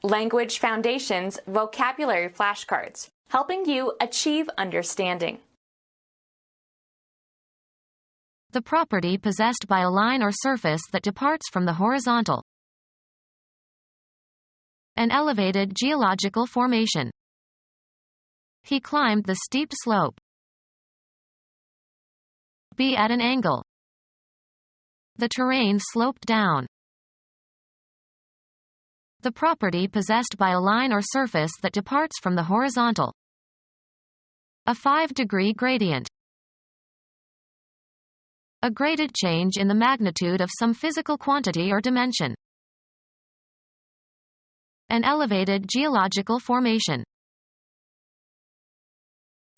Language Foundations Vocabulary Flashcards, helping you achieve understanding. The property possessed by a line or surface that departs from the horizontal. An elevated geological formation. He climbed the steep slope. Be at an angle. The terrain sloped down. The property possessed by a line or surface that departs from the horizontal. A 5-degree gradient. A graded change in the magnitude of some physical quantity or dimension. An elevated geological formation.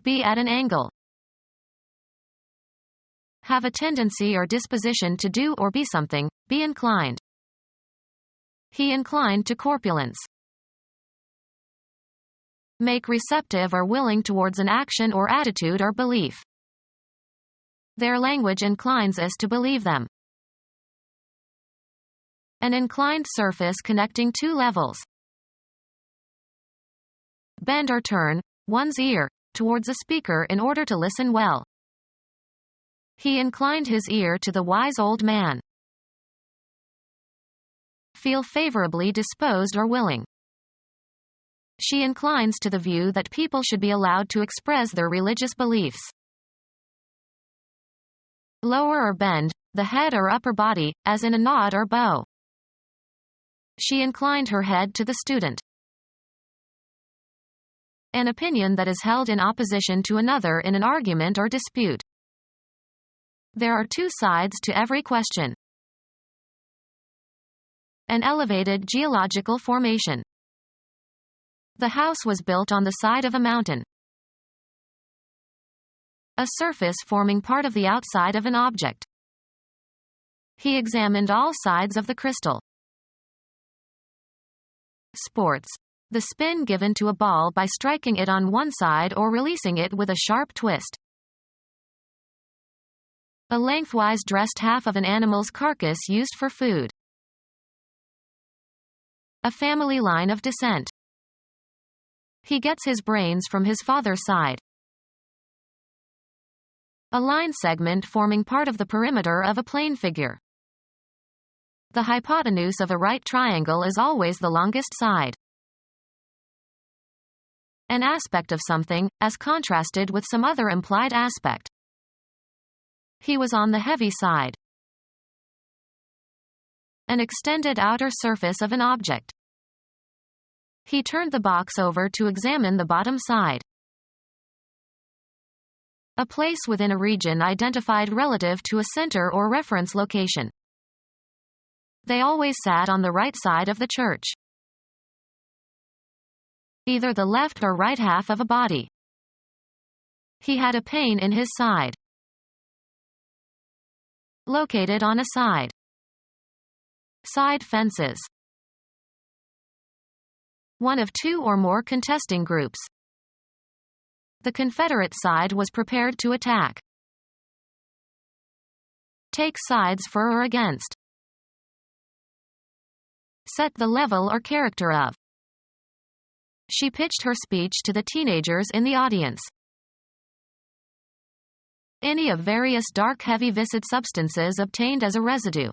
Be at an angle. Have a tendency or disposition to do or be something, be inclined. He inclined to corpulence. Make receptive or willing towards an action or attitude or belief. Their language inclines us to believe them. An inclined surface connecting two levels. Bend or turn one's ear towards a speaker in order to listen well. He inclined his ear to the wise old man. Feel favorably disposed or willing. She inclines to the view that people should be allowed to express their religious beliefs. Lower or bend the head or upper body, as in a nod or bow. She inclined her head to the student. An opinion that is held in opposition to another in an argument or dispute. There are two sides to every question. An elevated geological formation. The house was built on the side of a mountain. A surface forming part of the outside of an object. He examined all sides of the crystal. Sports. The spin given to a ball by striking it on one side or releasing it with a sharp twist. A lengthwise dressed half of an animal's carcass used for food. A family line of descent. He gets his brains from his father's side. A line segment forming part of the perimeter of a plane figure. The hypotenuse of a right triangle is always the longest side. An aspect of something, as contrasted with some other implied aspect. He was on the heavy side. An extended outer surface of an object. He turned the box over to examine the bottom side. A place within a region identified relative to a center or reference location. They always sat on the right side of the church. Either the left or right half of a body. He had a pain in his side. Located on a side. Side fences. One of two or more contesting groups. The Confederate side was prepared to attack. Take sides for or against. Set the level or character of. She pitched her speech to the teenagers in the audience. Any of various dark heavy viscid substances obtained as a residue.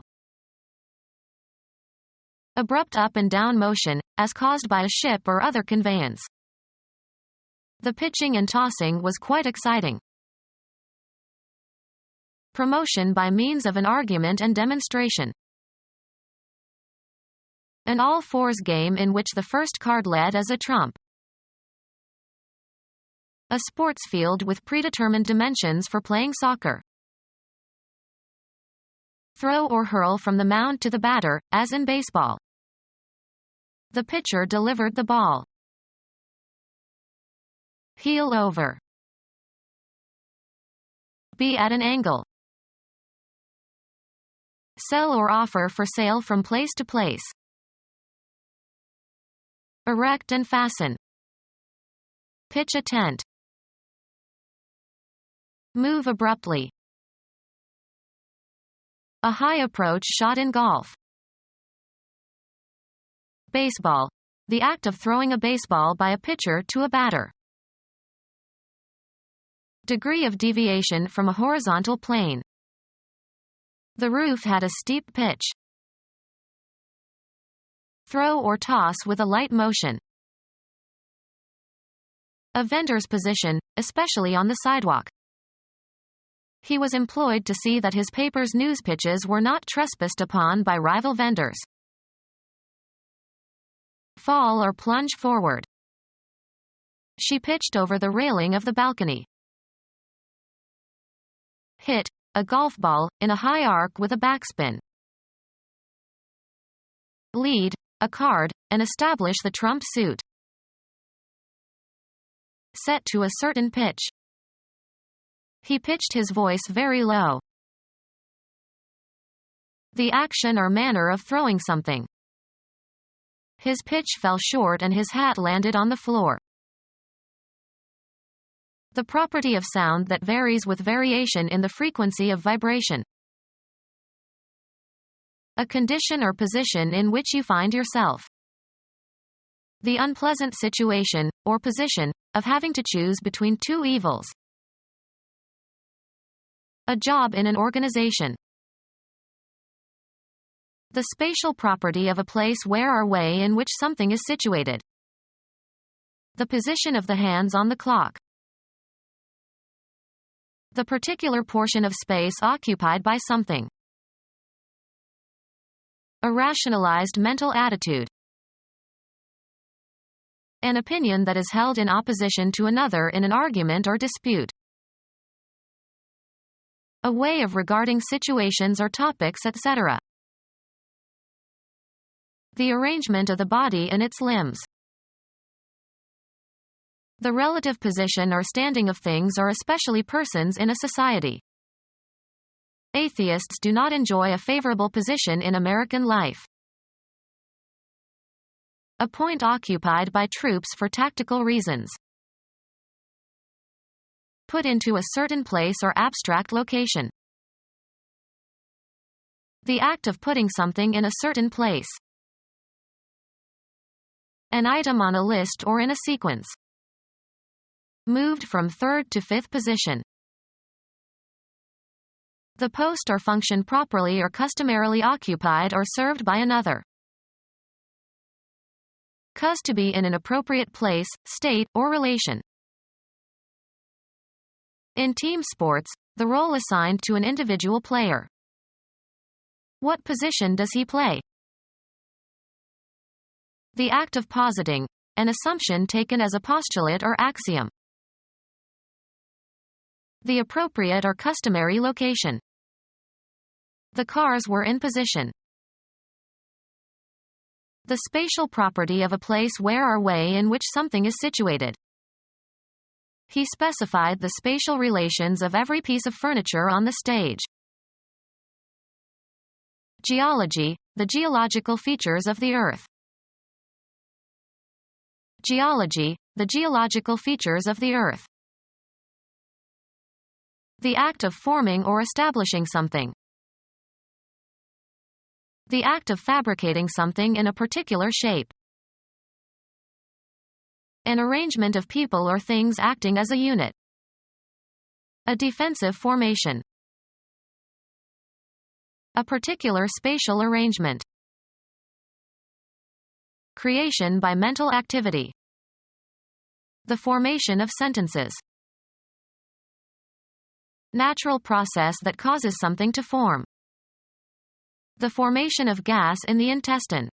Abrupt up and down motion, as caused by a ship or other conveyance. The pitching and tossing was quite exciting. Promotion by means of an argument and demonstration. An all-fours game in which the first card led as a trump. A sports field with predetermined dimensions for playing soccer. Throw or hurl from the mound to the batter, as in baseball. The pitcher delivered the ball. Heel over. Be at an angle. Sell or offer for sale from place to place. Erect and fasten. Pitch a tent. Move abruptly. A high approach shot in golf. Baseball. the act of throwing a baseball by a pitcher to a batter. Degree of deviation from a horizontal plane. The roof had a steep pitch. Throw or toss with a light motion. A vendor's position, especially on the sidewalk. He was employed to see that his paper's news pitches were not trespassed upon by rival vendors. Fall or plunge forward. She pitched over the railing of the balcony. Hit, a golf ball, in a high arc with a backspin. Lead, a card, and establish the trump suit. Set to a certain pitch. He pitched his voice very low. The action or manner of throwing something. His pitch fell short and his hat landed on the floor. The property of sound that varies with variation in the frequency of vibration. A condition or position in which you find yourself. The unpleasant situation, or position, of having to choose between two evils. A job in an organization. The spatial property of a place where or way in which something is situated. The position of the hands on the clock. The particular portion of space occupied by something. A rationalized mental attitude. An opinion that is held in opposition to another in an argument or dispute. A way of regarding situations or topics, etc. The arrangement of the body and its limbs. The relative position or standing of things or especially persons in a society. Atheists do not enjoy a favorable position in American life. A point occupied by troops for tactical reasons. Put into a certain place or abstract location. The act of putting something in a certain place. An item on a list or in a sequence. Moved from third to fifth position. The post or function properly or customarily occupied or served by another. Cause to be in an appropriate place, state, or relation. In team sports, the role assigned to an individual player. What position does he play? The act of positing, an assumption taken as a postulate or axiom. The appropriate or customary location. The cars were in position. The spatial property of a place where or way in which something is situated. He specified the spatial relations of every piece of furniture on the stage. Geology, the geological features of the Earth. Geology, the geological features of the Earth. The act of forming or establishing something. The act of fabricating something in a particular shape. An arrangement of people or things acting as a unit. A defensive formation. A particular spatial arrangement. Creation by mental activity. The formation of sentences. Natural process that causes something to form. The formation of gas in the intestine.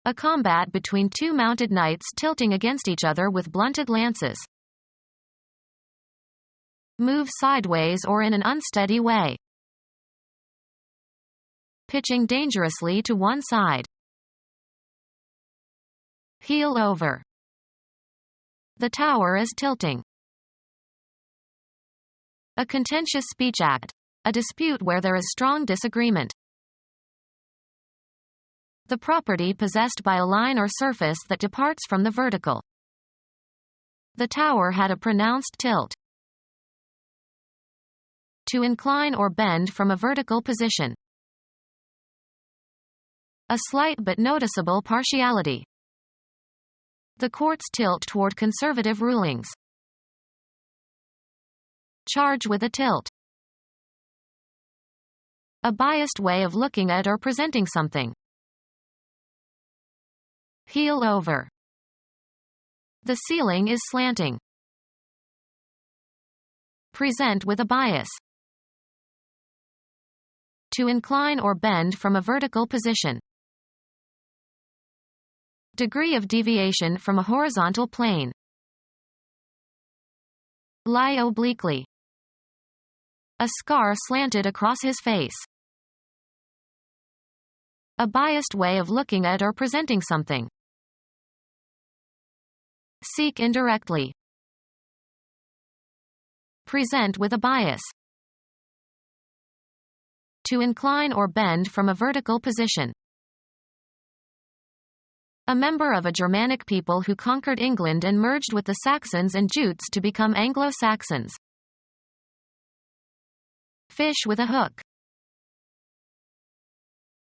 A combat between two mounted knights tilting against each other with blunted lances. Move sideways or in an unsteady way. Pitching dangerously to one side. Heel over. The tower is tilting. A contentious speech act. A dispute where there is strong disagreement. The property possessed by a line or surface that departs from the vertical. The tower had a pronounced tilt. To incline or bend from a vertical position. A slight but noticeable partiality. The court's tilt toward conservative rulings. Charge with a tilt. A biased way of looking at or presenting something. Heel over. The ceiling is slanting. Present with a bias. To incline or bend from a vertical position. Degree of deviation from a horizontal plane. Lie obliquely. A scar slanted across his face. A biased way of looking at or presenting something. Seek indirectly. Present with a bias. To incline or bend from a vertical position. A member of a Germanic people who conquered England and merged with the Saxons and Jutes to become Anglo-Saxons. Fish with a hook.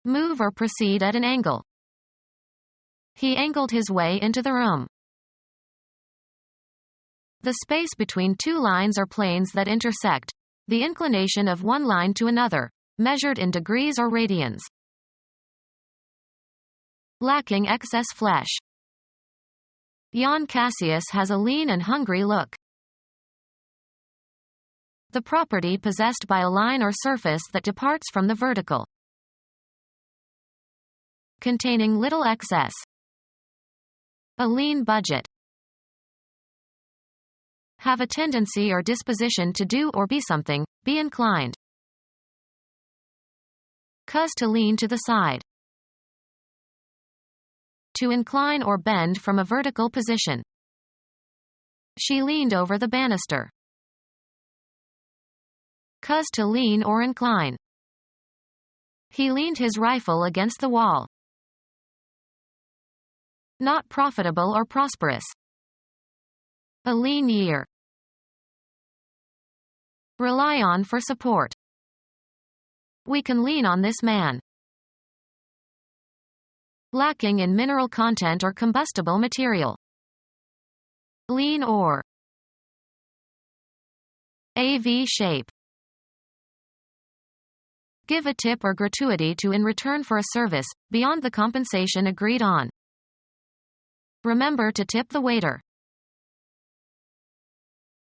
Move or proceed at an angle. He angled his way into the room. The space between two lines or planes that intersect. The inclination of one line to another, measured in degrees or radians. Lacking excess flesh. Jan Cassius has a lean and hungry look. The property possessed by a line or surface that departs from the vertical. Containing little excess. A lean budget. Have a tendency or disposition to do or be something, be inclined. Cause to lean to the side. To incline or bend from a vertical position. She leaned over the banister. Cause to lean or incline. He leaned his rifle against the wall. Not profitable or prosperous. A lean year. Rely on for support. We can lean on this man. Lacking in mineral content or combustible material. Lean ore. AV shape. Give a tip or gratuity to in return for a service, beyond the compensation agreed on. Remember to tip the waiter.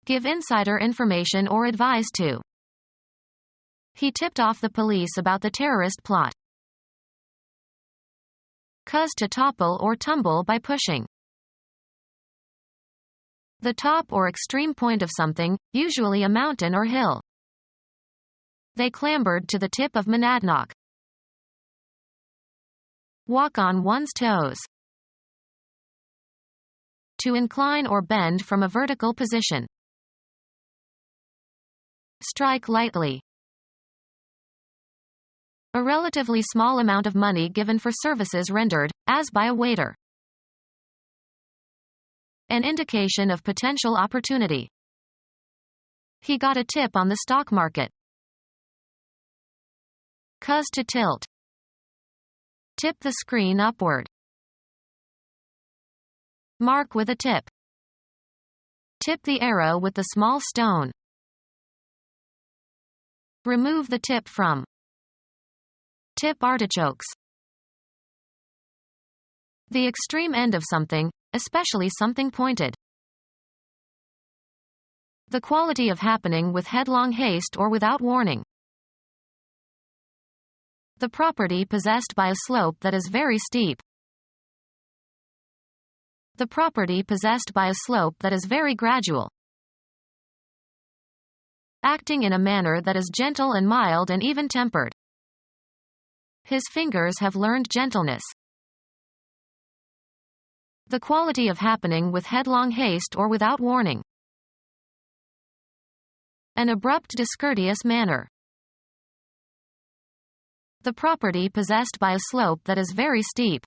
Give insider information or advise to. He tipped off the police about the terrorist plot. Cause to topple or tumble by pushing. The top or extreme point of something, usually a mountain or hill. They clambered to the tip of Monadnock. Walk on one's toes. To incline or bend from a vertical position. Strike lightly. A relatively small amount of money given for services rendered, as by a waiter. An indication of potential opportunity. He got a tip on the stock market. Cause to tilt. Tip the screen upward. Mark with a tip. Tip the arrow with the small stone. Remove the tip from. Tip artichokes. The extreme end of something, especially something pointed. The quality of happening with headlong haste or without warning. The property possessed by a slope that is very steep. The property possessed by a slope that is very gradual. Acting in a manner that is gentle and mild and even-tempered. His fingers have learned gentleness. The quality of happening with headlong haste or without warning. An abrupt, discourteous manner. The property possessed by a slope that is very steep.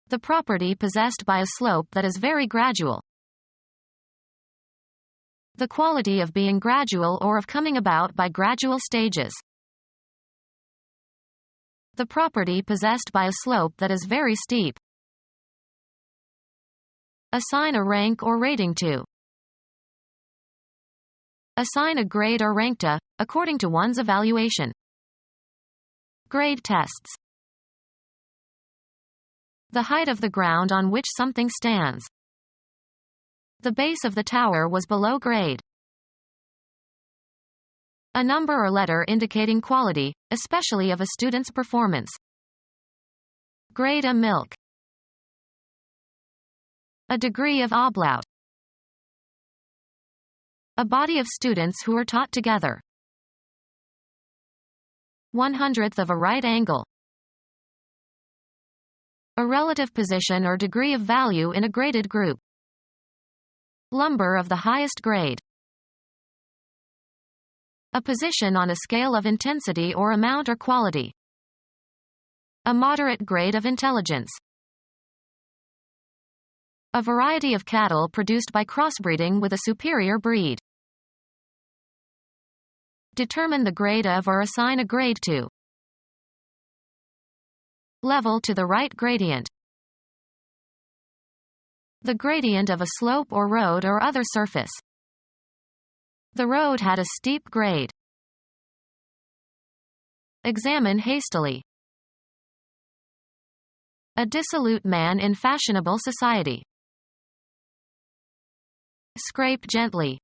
The property possessed by a slope that is very gradual. The quality of being gradual or of coming about by gradual stages. The property possessed by a slope that is very steep. Assign a rank or rating to. Assign a grade or rank to, according to one's evaluation. Grade tests. The height of the ground on which something stands. The base of the tower was below grade. A number or letter indicating quality, especially of a student's performance. Grade a milk. A degree of ablaut. A body of students who are taught together. 1/100th of a right angle. A relative position or degree of value in a graded group. Lumber of the highest grade. A position on a scale of intensity or amount or quality. A moderate grade of intelligence. A variety of cattle produced by crossbreeding with a superior breed. Determine the grade of or assign a grade to. Level to the right gradient. The gradient of a slope or road or other surface. The road had a steep grade. Examine hastily. A dissolute man in fashionable society. Scrape gently.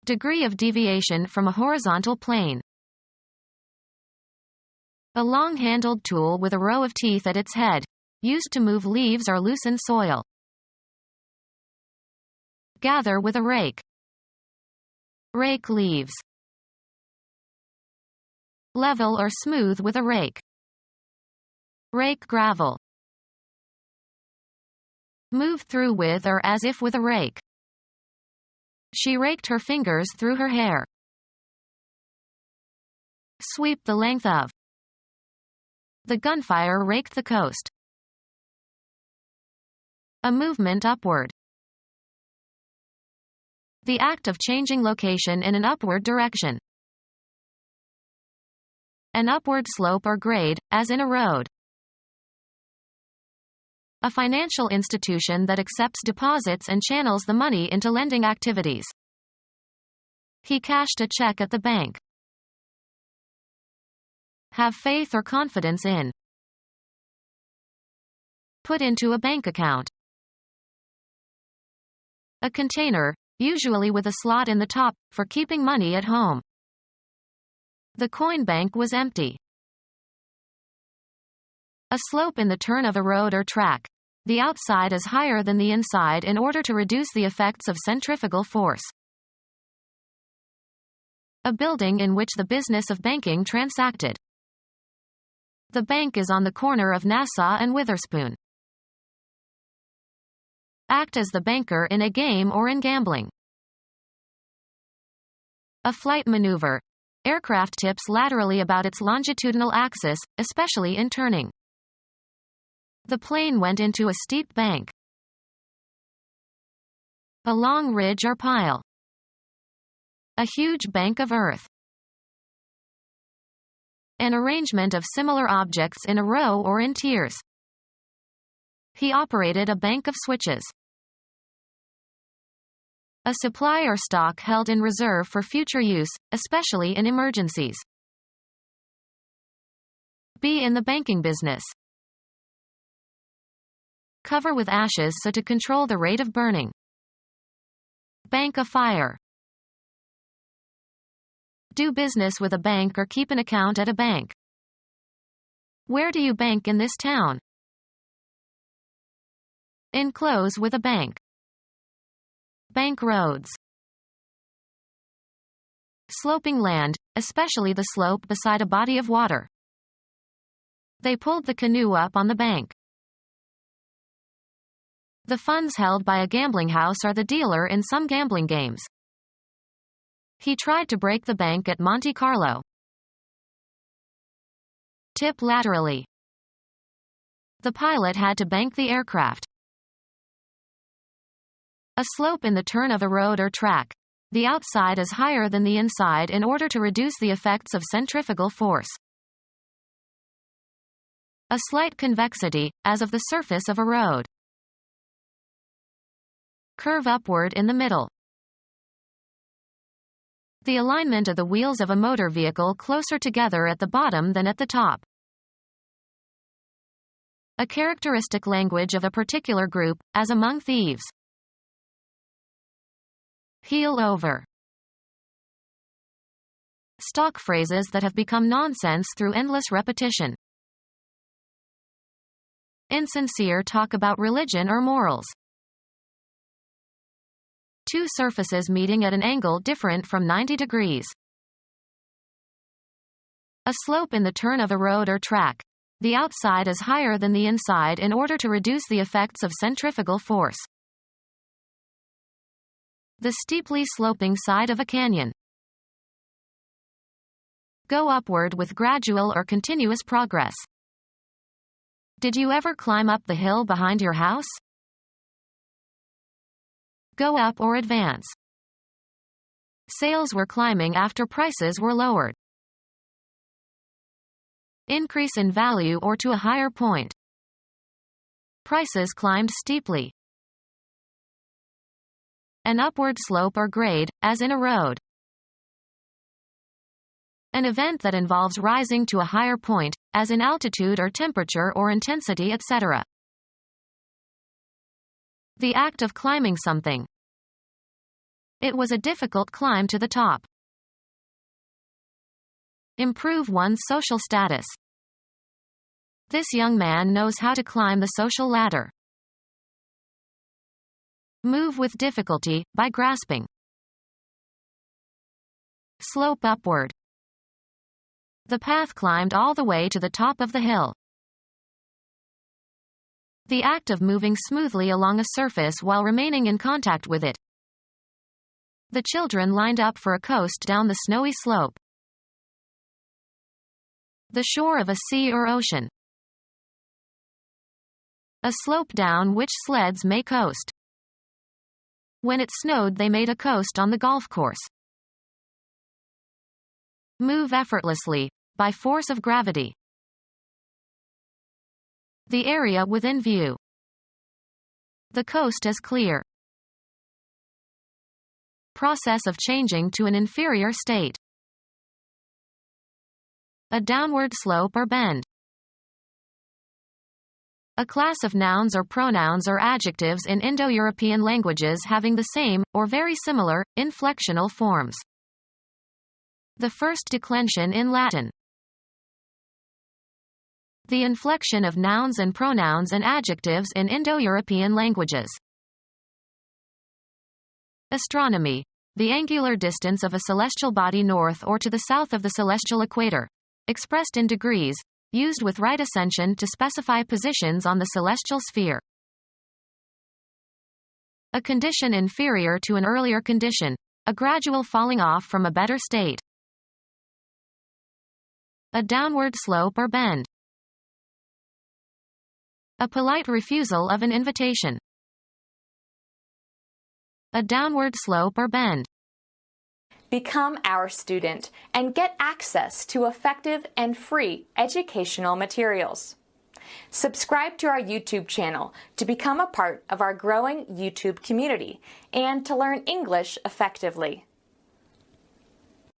Degree of deviation from a horizontal plane. A long-handled tool with a row of teeth at its head, used to move leaves or loosen soil. Gather with a rake. Rake leaves. Level or smooth with a rake. Rake gravel. Move through with or as if with a rake. She raked her fingers through her hair. Sweep the length of. The gunfire raked the coast. A movement upward. The act of changing location in an upward direction. An upward slope or grade, as in a road. A financial institution that accepts deposits and channels the money into lending activities. He cashed a check at the bank. Have faith or confidence in. Put into a bank account. A container, usually with a slot in the top, for keeping money at home. The coin bank was empty. A slope in the turn of a road or track. The outside is higher than the inside in order to reduce the effects of centrifugal force. A building in which the business of banking transacted. The bank is on the corner of Nassau and Witherspoon. Act as the banker in a game or in gambling. A flight maneuver. Aircraft tips laterally about its longitudinal axis, especially in turning. The plane went into a steep bank. A long ridge or pile. A huge bank of earth. An arrangement of similar objects in a row or in tiers. He operated a bank of switches. A supply or stock held in reserve for future use, especially in emergencies. Be in the banking business. Cover with ashes so to control the rate of burning. Bank a fire. Do business with a bank or keep an account at a bank. Where do you bank in this town? Enclose with a bank. Bank roads. Sloping land, especially the slope beside a body of water. They pulled the canoe up on the bank. The funds held by a gambling house are the dealer in some gambling games. He tried to break the bank at Monte Carlo. Tip laterally. The pilot had to bank the aircraft. A slope in the turn of a road or track. The outside is higher than the inside in order to reduce the effects of centrifugal force. A slight convexity, as of the surface of a road. Curve upward in the middle. The alignment of the wheels of a motor vehicle closer together at the bottom than at the top. A characteristic language of a particular group, as among thieves. Heel over. Stock phrases that have become nonsense through endless repetition. Insincere talk about religion or morals. Two surfaces meeting at an angle different from 90 degrees. A slope in the turn of a road or track. The outside is higher than the inside in order to reduce the effects of centrifugal force. The steeply sloping side of a canyon. Go upward with gradual or continuous progress. Did you ever climb up the hill behind your house? Go up or advance. Sales were climbing after prices were lowered. Increase in value or to a higher point. Prices climbed steeply. An upward slope or grade, as in a road. An event that involves rising to a higher point, as in altitude or temperature or intensity, etc. The act of climbing something. It was a difficult climb to the top. Improve one's social status. This young man knows how to climb the social ladder. Move with difficulty, by grasping. Slope upward. The path climbed all the way to the top of the hill. The act of moving smoothly along a surface while remaining in contact with it. The children lined up for a coast down the snowy slope. The shore of a sea or ocean. A slope down which sleds may coast. When it snowed, they made a coast on the golf course. Move effortlessly, by force of gravity. The area within view. The coast is clear. Process of changing to an inferior state. A downward slope or bend. A class of nouns or pronouns or adjectives in Indo-European languages having the same, or very similar, inflectional forms. The first declension in Latin. The inflection of nouns and pronouns and adjectives in Indo-European languages. Astronomy. The angular distance of a celestial body north or to the south of the celestial equator. Expressed in degrees, used with right ascension to specify positions on the celestial sphere. A condition inferior to an earlier condition. A gradual falling off from a better state. A downward slope or bend. A polite refusal of an invitation. A downward slope or bend. Become our student and get access to effective and free educational materials. Subscribe to our YouTube channel to become a part of our growing YouTube community and to learn English effectively.